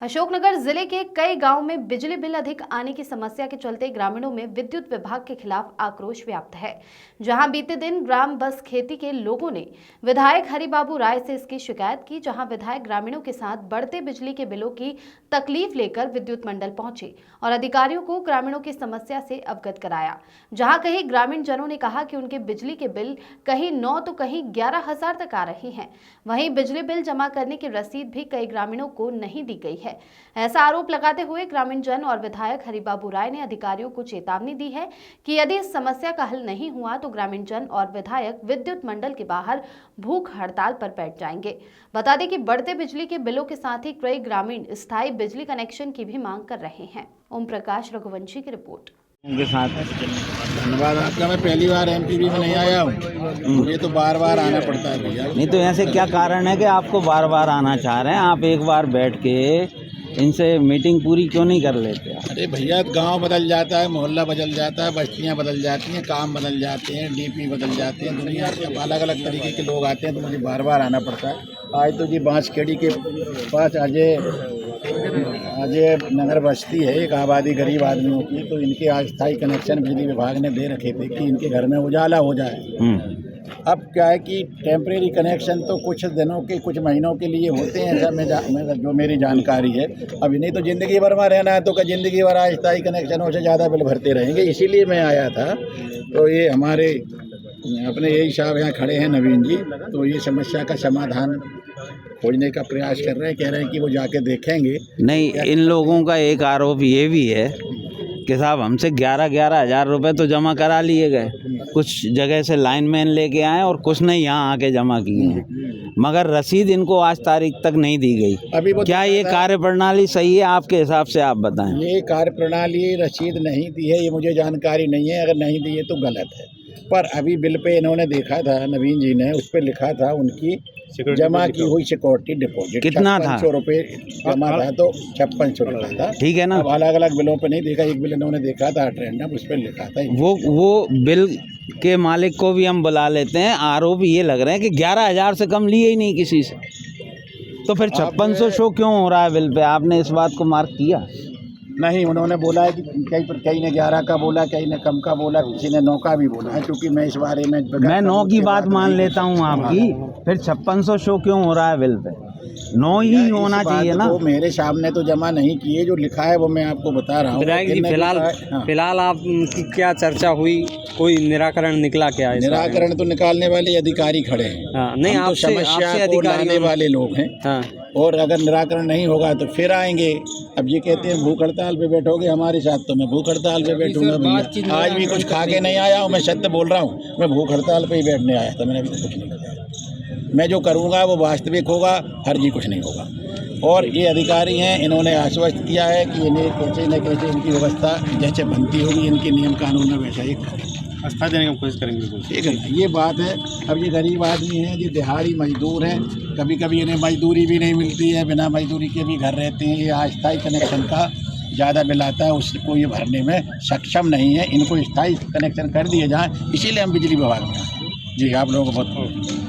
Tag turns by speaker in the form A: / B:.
A: अशोकनगर जिले के कई गांवों में बिजली बिल अधिक आने की समस्या के चलते ग्रामीणों में विद्युत विभाग के खिलाफ आक्रोश व्याप्त है। जहां बीते दिन ग्राम बस खेती के लोगों ने विधायक हरिबाबू राय से इसकी शिकायत की, जहां विधायक ग्रामीणों के साथ बढ़ते बिजली के बिलों की तकलीफ लेकर विद्युत मंडल पहुंचे और अधिकारियों को ग्रामीणों की समस्या से अवगत कराया। जहां कहीं ग्रामीण जनों ने कहा कि उनके बिजली के बिल कहीं 9 तो कहीं 11,000 तक आ रही हैं। वहीं बिजली बिल जमा करने की रसीद भी कई ग्रामीणों को नहीं दी गई है। ऐसा आरोप लगाते हुए ग्रामीण जन और विधायक हरिबाबू राय ने अधिकारियों को चेतावनी दी है कि यदि इस समस्या का हल नहीं हुआ तो ग्रामीण जन और विधायक विद्युत मंडल के बाहर भूख हड़ताल पर बैठ जाएंगे। बता दें कि बढ़ते बिजली के बिलों के साथ ही कई ग्रामीण स्थायी बिजली कनेक्शन की भी मांग कर रहे हैं। ओम प्रकाश रघुवंशी की रिपोर्ट।
B: उनके साथ धन्यवाद आपका। मैं पहली बार एमपीवी में नहीं आया हूँ, मुझे तो बार बार आना पड़ता है भैया।
C: नहीं तो ऐसे क्या कारण है कि आपको बार बार आना चाह रहे हैं? आप एक बार बैठ के इनसे मीटिंग पूरी क्यों नहीं कर लेते?
B: अरे भैया, गांव बदल जाता है, मोहल्ला बदल जाता है, बस्तियाँ बदल जाती हैं, काम बदल जाते हैं, डीपी बदल जाते हैं, दुनिया के अलग अलग तरीके के लोग आते हैं, तो मुझे बार बार आना पड़ता है। आज तो जी बांसखेड़ी के पास अजय नगर बस्ती है, एक आबादी गरीब आदमियों की, तो इनके आज स्थायी कनेक्शन बिजली विभाग ने दे रखे थे कि इनके घर में उजाला हो जाए। अब क्या है कि टेम्परेरी कनेक्शन तो कुछ दिनों के कुछ महीनों के लिए होते हैं, ऐसा जो मेरी जानकारी है। अभी नहीं तो ज़िंदगी भर में रहना है, तो क्या ज़िंदगी भर अस्थायी कनेक्शनों से ज़्यादा बिल भरते रहेंगे। इसीलिए मैं आया था। तो ये हमारे अपने यही साहब यहाँ खड़े हैं, नवीन जी, तो ये समस्या का समाधान खोजने का प्रयास कर रहे हैं। कह रहे हैं कि वो जाके देखेंगे।
C: नहीं, इन लोगों का एक आरोप ये भी है कि साहब हमसे 11,000 हज़ार रुपये तो जमा करा लिए गए, कुछ जगह से लाइनमैन लेके आए और कुछ ने यहाँ आके जमा किए हैं, मगर रसीद इनको आज तारीख तक नहीं दी गई।
B: अभी
C: क्या ये कार्य प्रणाली सही है आपके हिसाब से? आप बताएं।
B: ये कार्य प्रणाली रसीद नहीं दी है, ये मुझे जानकारी नहीं है। अगर नहीं दी है तो गलत है। पर अभी बिल पे इन्होंने देखा था, नवीन जी ने, उस पर लिखा था उनकी जमा की हुई सिक्योरिटी डिपॉजिट
C: कितना था?
B: 5600 रुपये जमा था, तो 5600 लिखा था।
C: ठीक है ना।
B: अब अलग अलग बिलों पे नहीं देखा, एक बिल इन्होंने देखा था रैंडम, उस पर लिखा था।
C: वो बिल के मालिक को भी हम बुला लेते हैं। आरोप ये लग रहे हैं कि 11,000 से कम लिए ही नहीं किसी से, तो फिर 5600 शो क्यों हो रहा है बिल पे? आपने इस बात को मार्क किया?
B: नहीं, उन्होंने बोला है कि कई ने 11 का बोला, कई ने कम का बोला, किसी ने 9 का भी बोला है। क्योंकि मैं इस बारे में
C: 9 की बात मान लेता हूँ आपकी, फिर 5600 शो क्यों हो रहा है बिल पे? 9 ही होना चाहिए ना।
B: वो मेरे सामने तो जमा नहीं किए, जो लिखा है वो मैं आपको बता रहा हूँ।
D: विधायक जी, फिलहाल आपकी क्या चर्चा हुई? कोई निराकरण निकला क्या?
B: निराकरण तो निकालने वाले अधिकारी खड़े हैं।
D: नहीं,
B: तो समस्या को लाने वाले लोग हैं। और अगर निराकरण नहीं होगा तो फिर आएंगे। अब ये कहते हैं भूख हड़ताल पे बैठोगे हमारे साथ, तो मैं भूख हड़ताल पे बैठूंगा भैया। आज भी कुछ खा के नहीं आया हूँ, मैं सत्य बोल रहा हूँ। मैं भूख हड़ताल पे ही बैठने आया था, मैंने अभी तक कुछ नहीं बताया। मैं जो करूँगा वो वास्तविक होगा, फर्जी कुछ नहीं होगा। और ये अधिकारी हैं, इन्होंने आश्वस्त किया है कि इन्हें कैसे न कैसे इनकी व्यवस्था जैसे बनती होगी, इनके नियम कानून में वैसा ही
D: आस्था देने की कोशिश करेंगे।
B: ठीक है, ये बात है। अब ये गरीब आदमी हैं, ये दिहाड़ी मजदूर हैं, कभी कभी इन्हें मजदूरी भी नहीं मिलती है, बिना मजदूरी के भी घर रहते हैं। ये अस्थायी कनेक्शन का ज़्यादा बिल आता है, उसको ये भरने में सक्षम नहीं है। इनको स्थायी कनेक्शन कर दिए जाए, इसीलिए हम बिजली विभाग में हैं। जी, आप लोगों को बहुत